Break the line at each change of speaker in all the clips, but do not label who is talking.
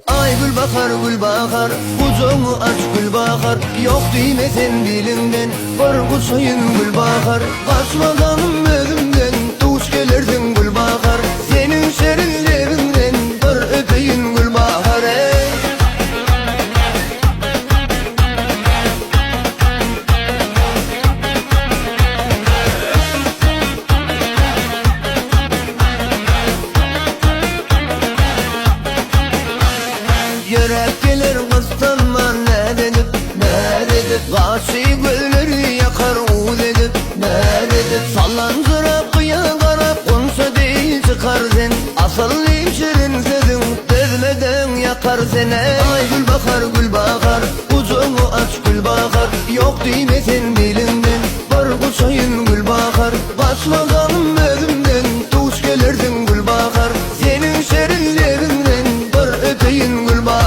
Ay gül bakar, kucağımı aç gül bakar. Yok değmesin dilimden, korkusayın gül bakar. Kaçmadan özümden, tuş gelirsin gül bakar. Senin şerinlerinden, bir öpeyim gül bakar. Yürek gelir kıstanma ne dedip, ne dedip. Gasi gölleri yakar u dedip, ne dedip. Sallandıra kıya karap, konsa değil çıkar sen. Asıl şirin sözün, bezmeden yakar seni. Ay gül bakar, kucağımı aç gül bakar. Yok değmesin dilinden, korkusayın gül bakar. Kaçmadan özümden, tuş gelirsin gül bakar. Senin şerinlerinden, bir öpeyim gül bakar.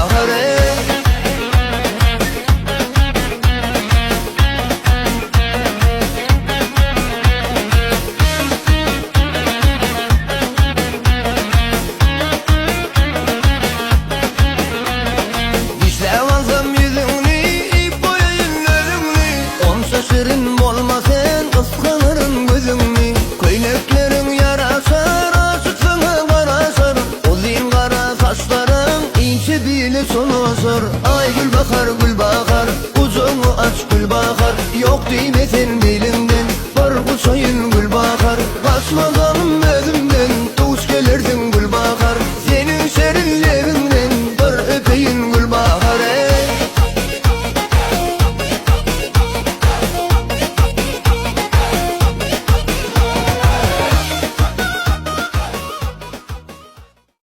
Şirin olmasın, kıskanırım gözünü. Köyneklerin yarasar, aşık sana karasar. Uzun kara saçların, ince bile sonu sor. Ay gül bakar, kucağımı aç gül bakar. Yok değmesin